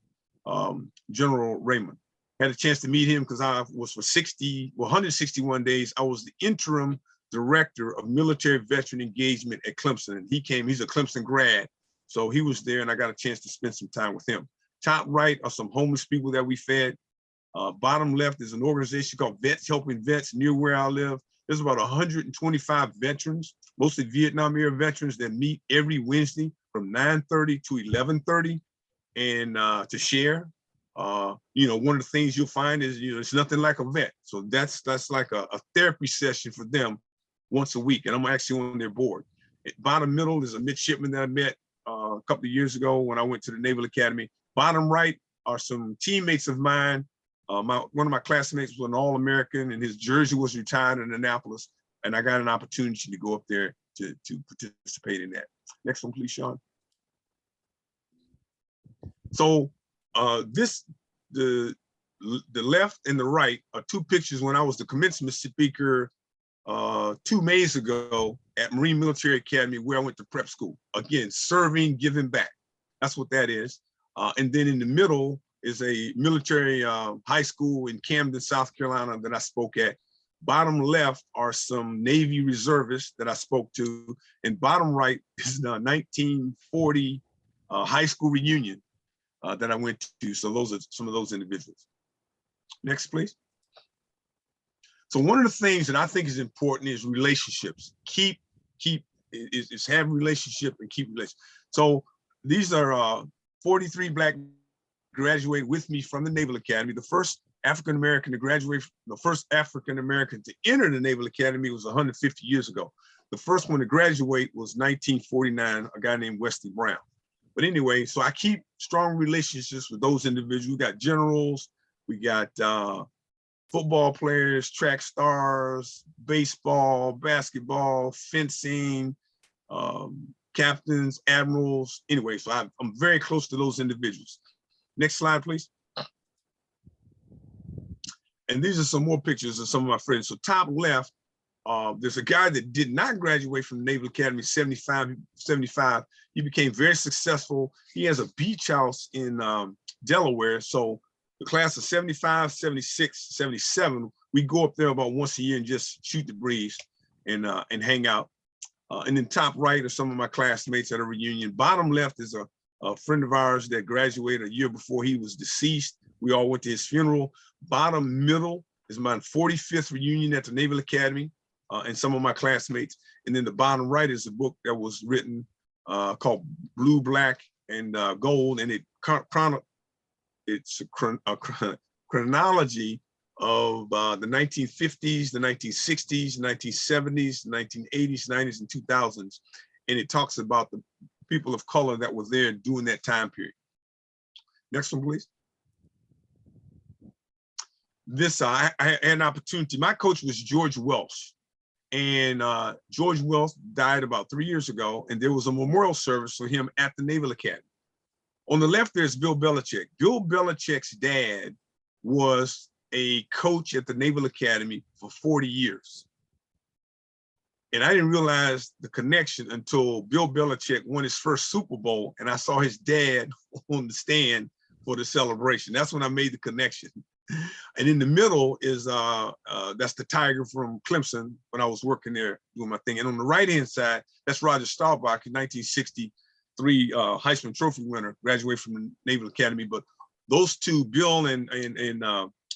General Raymond. Had a chance to meet him because I was for 161 days. I was the interim director of military veteran engagement at Clemson. And he's a Clemson grad. So he was there and I got a chance to spend some time with him. Top right are some homeless people that we fed. Bottom left is an organization called Vets Helping Vets near where I live. There's about 125 veterans, mostly Vietnam era veterans, that meet every Wednesday from 9:30 to 11:30 and to share. You know, one of the things you'll find is, you know, it's nothing like a vet. So that's like a therapy session for them once a week. And I'm actually on their board. Bottom middle is a midshipman that I met a couple of years ago when I went to the Naval Academy. Bottom right are some teammates of mine. One of my classmates was an All-American and his jersey was retired in Annapolis. And I got an opportunity to go up there to participate in that. Next one, please, Sean. So the left and the right are two pictures when I was the commencement speaker 2 Mays ago at Marine Military Academy, where I went to prep school. Again, serving, giving back. That's what that is. And then in the middle is a military high school in Camden, South Carolina that I spoke at. Bottom left are some Navy reservists that I spoke to. And bottom right is the 1940 high school reunion that I went to. So those are some of those individuals. Next, please. So one of the things that I think is important is relationships. Is have relationship and keep relationship. So these are 43 Black graduated with me from the Naval Academy. The first African-American to graduate, the first African-American to enter the Naval Academy was 150 years ago. The first one to graduate was 1949, a guy named Wesley Brown. But anyway, so I keep strong relationships with those individuals. We got generals, we got football players, track stars, baseball, basketball, fencing, captains, admirals. Anyway, so I'm very close to those individuals. Next slide, please. And these are some more pictures of some of my friends. So top left, there's a guy that did not graduate from the Naval Academy 75. He became very successful. He has a beach house in Delaware. So the class of 75, 76, 77, we go up there about once a year and just shoot the breeze and hang out. And then top right are some of my classmates at a reunion. Bottom left is a friend of ours that graduated a year before he was deceased. We all went to his funeral. Bottom middle is my 45th reunion at the Naval Academy and some of my classmates. And then the bottom right is a book that was written called Blue, Black, and Gold. And it's a chronology of the 1950s, the 1960s, 1970s, 1980s, 90s, and 2000s. And it talks about the people of color that were there during that time period. Next one, please. This, I had an opportunity. My coach was George Welsh. And George Welsh died about 3 years ago. And there was a memorial service for him at the Naval Academy. On the left, there's Bill Belichick. Bill Belichick's dad was a coach at the Naval Academy for 40 years. And I didn't realize the connection until Bill Belichick won his first Super Bowl and I saw his dad on the stand for the celebration. That's when I made the connection. And in the middle is, that's the Tiger from Clemson when I was working there doing my thing. And on the right-hand side, that's Roger Staubach in 1963 Heisman Trophy winner, graduated from the Naval Academy. But those two, Bill and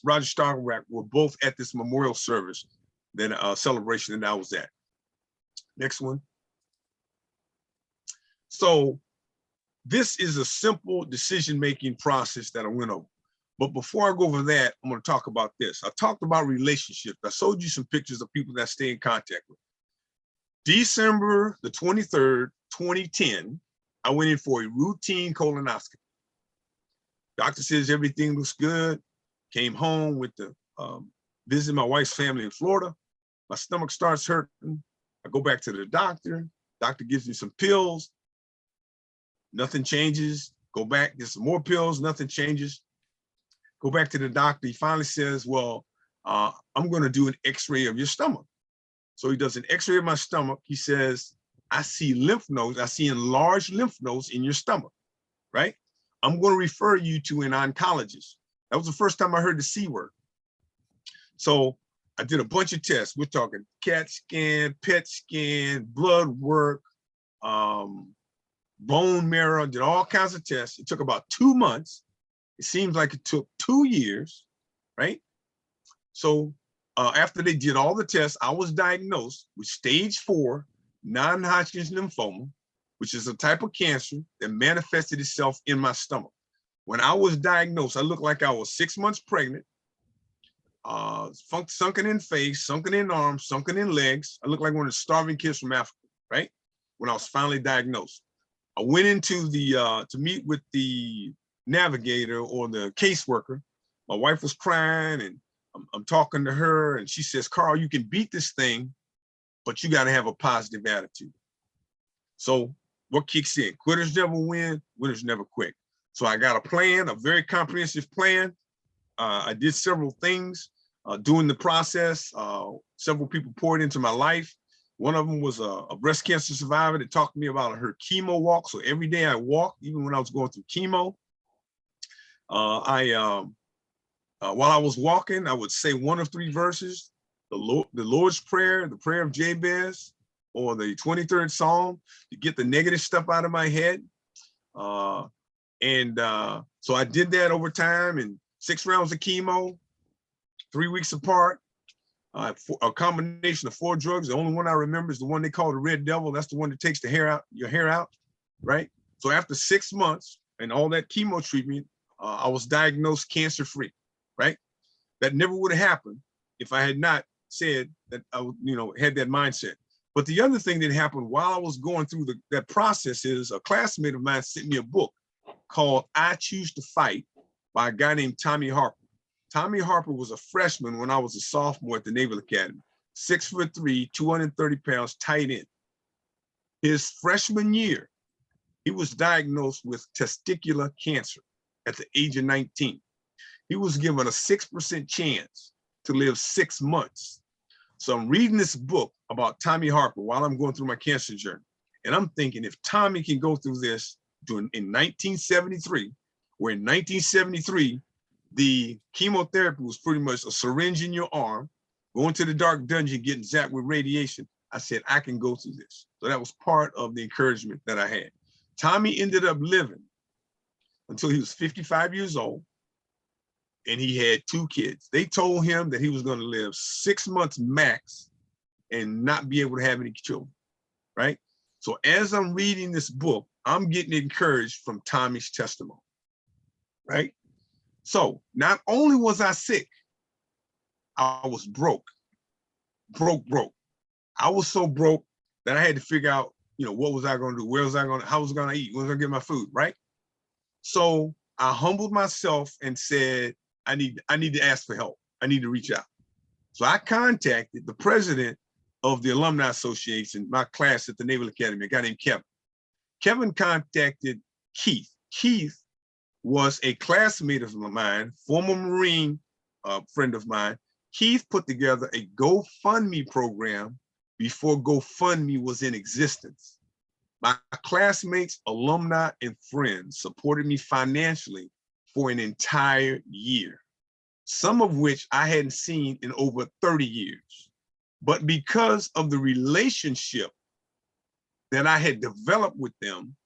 Roger Staubach, were both at this memorial service, then celebration that I was at. Next one. So this is a simple decision-making process that I went over. But before I go over that, I'm going to talk about this. I talked about relationships. I showed you some pictures of people that I stay in contact with. December the 23rd, 2010, I went in for a routine colonoscopy. Doctor says everything looks good. Came home with the visit my wife's family in Florida. My stomach starts hurting. I go back to the doctor. Doctor gives me some pills. Nothing changes. Go back, get some more pills. Nothing changes. Go back to the doctor. He finally says, well, I'm going to do an x-ray of your stomach. So he does an x-ray of my stomach. He says, I see lymph nodes. I see enlarged lymph nodes in your stomach, right? I'm going to refer you to an oncologist. That was the first time I heard the C word. So I did a bunch of tests. We're talking CAT scan, PET scan, blood work, bone marrow, did all kinds of tests. It took about 2 months. It seems like it took 2 years, right? So after they did all the tests, I was diagnosed with stage 4 non-Hodgkin's lymphoma, which is a type of cancer that manifested itself in my stomach. When I was diagnosed, I looked like I was 6 months pregnant, sunken in face, sunken in arms, sunken in legs. I looked like one of the starving kids from Africa, right? When I was finally diagnosed. I went into the, to meet with the navigator or the caseworker. My wife was crying and I'm talking to her and she says, Carl, you can beat this thing, but you got to have a positive attitude. So what kicks in? Quitters never win, winners never quit. So I got a plan, a very comprehensive plan. I did several things during the process. Several people poured into my life. One of them was a breast cancer survivor that talked to me about her chemo walk. So every day I walked, even when I was going through chemo. While I was walking, I would say one of 3 verses, the Lord's Prayer, the prayer of Jabez, or the 23rd Psalm to get the negative stuff out of my head. So I did that over time, and 6 rounds of chemo, 3 weeks apart, a combination of 4 drugs. The only one I remember is the one they call the Red Devil. That's the one that takes your hair out, right? So after 6 months and all that chemo treatment, I was diagnosed cancer-free, right? That never would have happened if I had not said that I would, had that mindset. But the other thing that happened while I was going through that process is a classmate of mine sent me a book called I Choose to Fight by a guy named Tommy Harper. Tommy Harper was a freshman when I was a sophomore at the Naval Academy, 6'3", 230 pounds, tight end. His freshman year, he was diagnosed with testicular cancer at the age of 19. He was given a 6% chance to live 6 months. So I'm reading this book about Tommy Harper while I'm going through my cancer journey. And I'm thinking, if Tommy can go through this in 1973, where in 1973, the chemotherapy was pretty much a syringe in your arm, going to the dark dungeon, getting zapped with radiation, I said, I can go through this. So that was part of the encouragement that I had. Tommy ended up living until he was 55 years old, and he had 2 kids. They told him that he was going to live 6 months max and not be able to have any children, right? So as I'm reading this book, I'm getting encouraged from Tommy's testimony, right? So not only was I sick, I was broke. I was so broke that I had to figure out, what was I going to do? Where was I going to, how was I going to eat? Where was I going to get my food, right? So I humbled myself and said, I need to ask for help. I need to reach out. So I contacted the president of the Alumni Association, my class at the Naval Academy, a guy named Kevin. Kevin contacted Keith. Keith was a classmate of mine, former Marine friend of mine. Keith put together a GoFundMe program before GoFundMe was in existence. My classmates, alumni, and friends supported me financially for an entire year, some of which I hadn't seen in over 30 years. But because of the relationship that I had developed with them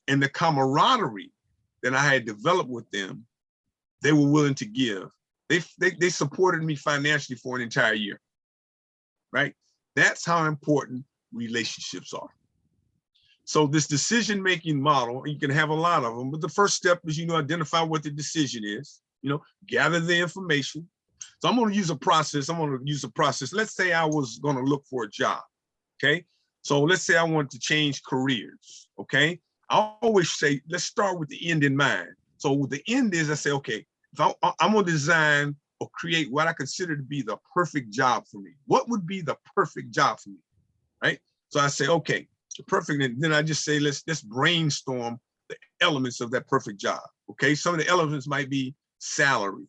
and the camaraderie that I had developed with them, they were willing to give. They supported me financially for an entire year, right? That's how important relationships are. So this decision-making model, you can have a lot of them, but the first step is, identify what the decision is, gather the information. So I'm going to use a process. Let's say I was going to look for a job, okay? So let's say I want to change careers, okay? I always say, let's start with the end in mind. So what the end is, I say, okay, if I'm going to design or create what I consider to be the perfect job for me. What would be the perfect job for me, right? So I say, okay, the perfect, and then I just say, let's brainstorm the elements of that perfect job, okay? Some of the elements might be salary,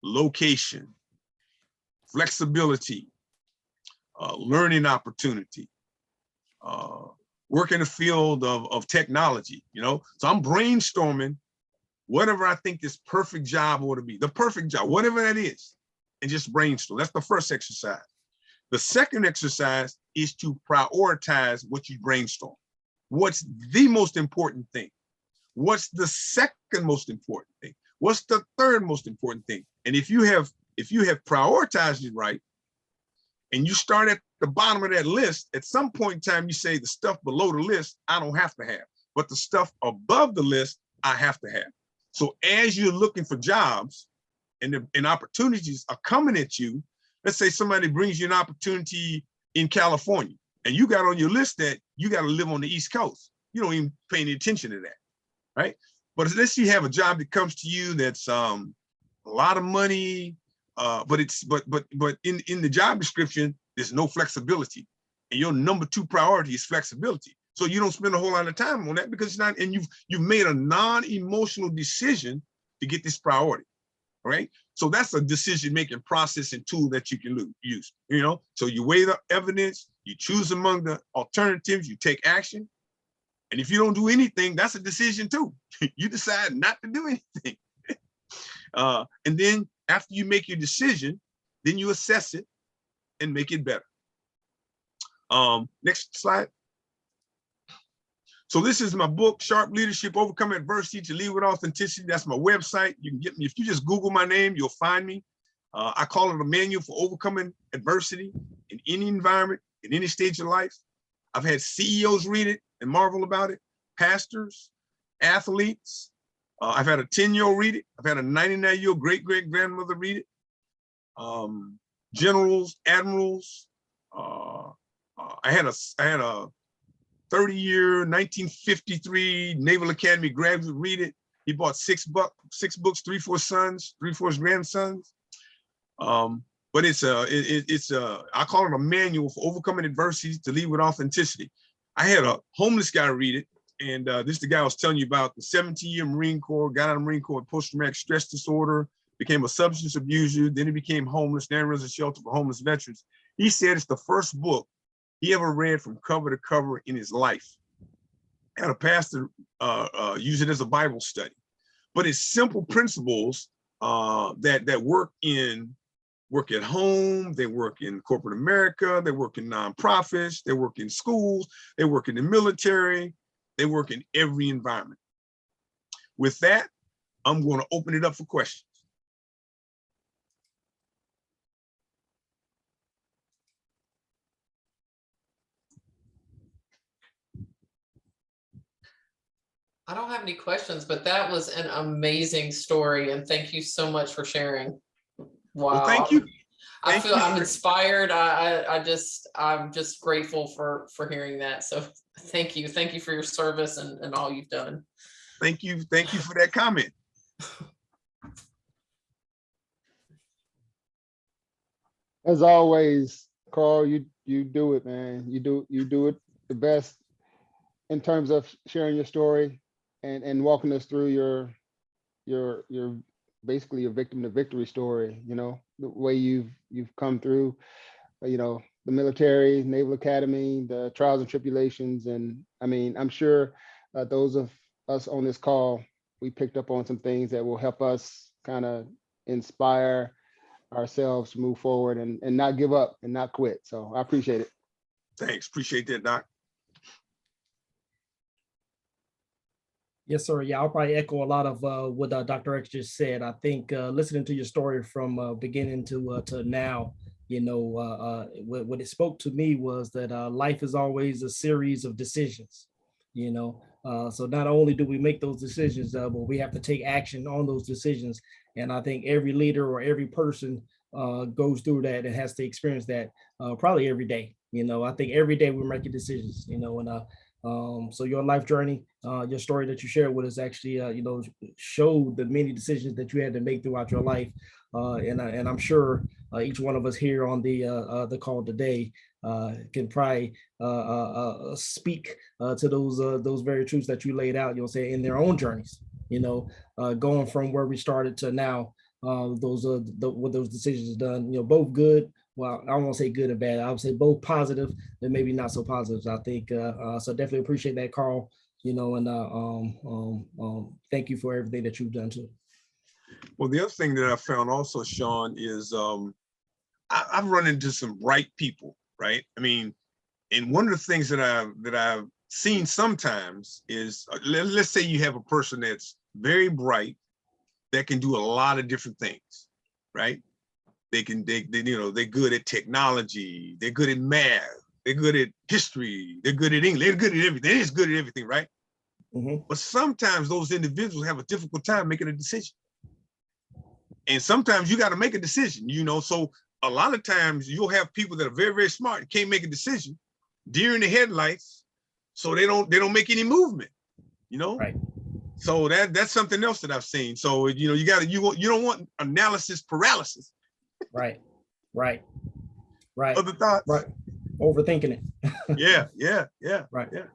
location, flexibility, learning opportunity, work in the field of technology, So I'm brainstorming whatever I think this perfect job ought to be, the perfect job, whatever that is, and just brainstorm. That's the first exercise. The second exercise is to prioritize what you brainstorm. What's the most important thing? What's the second most important thing? What's the third most important thing? And if you have prioritized it right, and you start at the bottom of that list, at some point in time, you say the stuff below the list, I don't have to have, but the stuff above the list, I have to have. So as you're looking for jobs and opportunities are coming at you, let's say somebody brings you an opportunity in California and you got on your list that you got to live on the East Coast. You don't even pay any attention to that, right? But let's say you have a job that comes to you that's a lot of money, but in the job description, there's no flexibility. And your number 2 priority is flexibility. So you don't spend a whole lot of time on that because it's not, and you've made a non-emotional decision to get this priority, right? So that's a decision-making process and tool that you can use, you know? So you weigh the evidence, you choose among the alternatives, you take action. And if you don't do anything, that's a decision too. You decide not to do anything. And then after you make your decision, then you assess it and make it better. Next slide. So this is my book, Sharp Leadership, Overcome Adversity to Lead with Authenticity. That's my website. You can get me, if you just Google my name, you'll find me. I call it a manual for overcoming adversity in any environment, in any stage of life. I've had CEOs read it and marvel about it, pastors, athletes. I've had a 10-year-old read it. I've had a 99-year-old great-great-grandmother read it. Generals, admirals. I had a 30-year, 1953 Naval Academy graduate read it. He bought 6 books, 3 for his sons, 3 for his grandsons. But I call it a manual for overcoming adversity to lead with authenticity. I had a homeless guy read it, and this is the guy I was telling you about, the 17-year Marine Corps, got out of the Marine Corps with post-traumatic stress disorder, became a substance abuser, then he became homeless, now runs a shelter for homeless veterans. He said it's the first book he ever read from cover to cover in his life. I had a pastor use it as a Bible study, but it's simple principles that work at home, they work in corporate America, they work in nonprofits, they work in schools, they work in the military, they work in every environment. With that, I'm going to open it up for questions. I don't have any questions, but that was an amazing story. And thank you so much for sharing. Wow. Well, thank you. I feel I'm inspired. I'm just grateful for hearing that. So thank you. Thank you for your service and all you've done. Thank you. Thank you for that comment. As always, Carl, you do it, man. You do it the best in terms of sharing your story and walking us through your basically your victim to victory story, you know, the way you've come through, you know, the military, Naval Academy, the trials and tribulations. And I mean, I'm sure those of us on this call, we picked up on some things that will help us kind of inspire ourselves to move forward and not give up and not quit. So I appreciate it. Thanks. Appreciate that, Doc. Yes, sir. Yeah, I'll probably echo a lot of what Dr. X just said. I think listening to your story from beginning to now, you know, what it spoke to me was that life is always a series of decisions, you know. So not only do we make those decisions, but we have to take action on those decisions. And I think every leader or every person goes through that and has to experience that probably every day. You know, I think every day we're making decisions, you know, and so your life journey, your story that you shared with us actually, you know, showed the many decisions that you had to make throughout your life. And I'm sure each one of us here on the call today can probably speak to those very truths that you laid out, you'll say, in their own journeys, you know, going from where we started to now, what those decisions done, you know, both good. Well, I won't say good or bad. I would say both positive and maybe not so positive. I think so. Definitely appreciate that, Carl. You know, and thank you for everything that you've done too. Well, the other thing that I found also, Sean, is I've run into some bright people, right? I mean, and one of the things that I've seen sometimes is, let's say you have a person that's very bright, that can do a lot of different things, right? They you know, they're good at technology, they're good at math, they're good at history, they're good at English, they're good at everything, they're just good at everything, right? But sometimes those individuals have a difficult time making a decision. And sometimes you got to make a decision, you know, so a lot of times you'll have people that are very, very smart and can't make a decision, deer in the headlights, so they don't make any movement, you know? Right. So that's something else that I've seen. So, you know, you don't want analysis paralysis. Right. Right. Other thoughts? Right. Overthinking it. Yeah. Right. Yeah.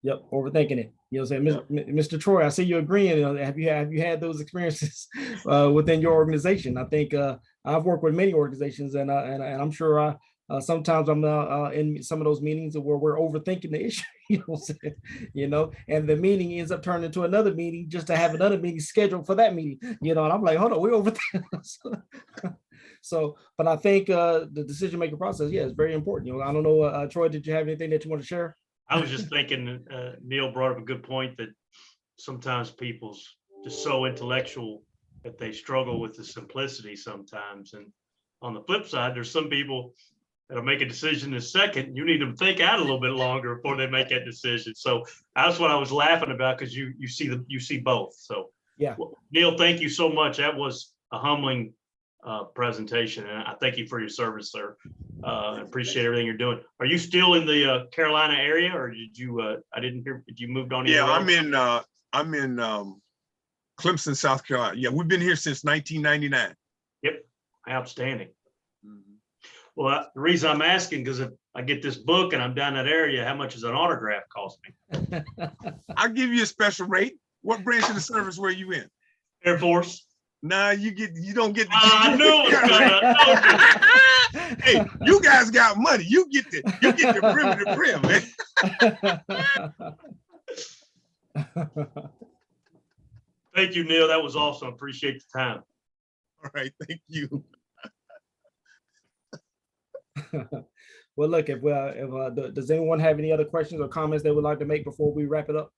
Yep. Overthinking it. You know what I'm saying? Mr. Troy, I see you agreeing. You know, have you had those experiences within your organization? I think I've worked with many organizations, and I'm sure sometimes I'm in some of those meetings where we're overthinking the issue. You know what I'm saying? You know, and the meeting ends up turning into another meeting just to have another meeting scheduled for that meeting. You know, and I'm like, hold on, we're overthinking. So, but I think the decision-making process, yeah, is very important. You know, I don't know, Troy, did you have anything that you want to share? I was just thinking, Neil brought up a good point that sometimes people's just so intellectual that they struggle with the simplicity sometimes. And on the flip side, there's some people that'll make a decision in a second. You need them to think out a little bit longer before they make that decision. So that's what I was laughing about, because you see both. So Yeah. well, Neil, thank you so much. That was a humbling presentation, and I thank you for your service, sir. Appreciate everything you're doing. Are you still in the Carolina area, or did you? I didn't hear. Did you moved on? Yeah, I'm in Clemson, South Carolina. Yeah, we've been here since 1999. Yep, outstanding. Well, the reason I'm asking, because if I get this book and I'm down that area, how much does an autograph cost me? I'll give you a special rate. What branch of the service were you in? Air Force. Nah, you don't get. I knew it was coming. Hey, you guys got money. You get the brim to the brim, man. Thank you, Neil. That was awesome. Appreciate the time. All right, thank you. Well, look, if does anyone have any other questions or comments they would like to make before we wrap it up?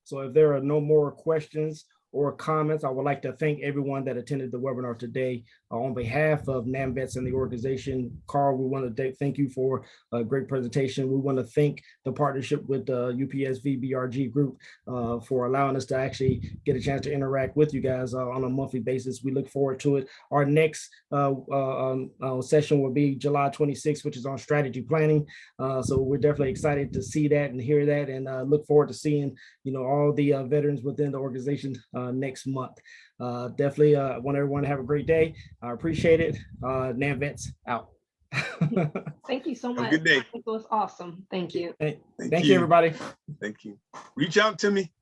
So if there are no more questions or comments, I would like to thank everyone that attended the webinar today. On behalf of NAMVETS and the organization, Carl, we want to thank you for a great presentation. We want to thank the partnership with the UPS VBRG group for allowing us to actually get a chance to interact with you guys on a monthly basis. We look forward to it. Our next session will be July 26th, which is on strategy planning. So we're definitely excited to see that and hear that, and look forward to seeing, you know, all the veterans within the organization next month. Definitely want everyone to have a great day. I appreciate it. NAMVETS out. Thank you so much. Have a good day. It was awesome. Thank you. Thank you, everybody. Thank you. Reach out to me.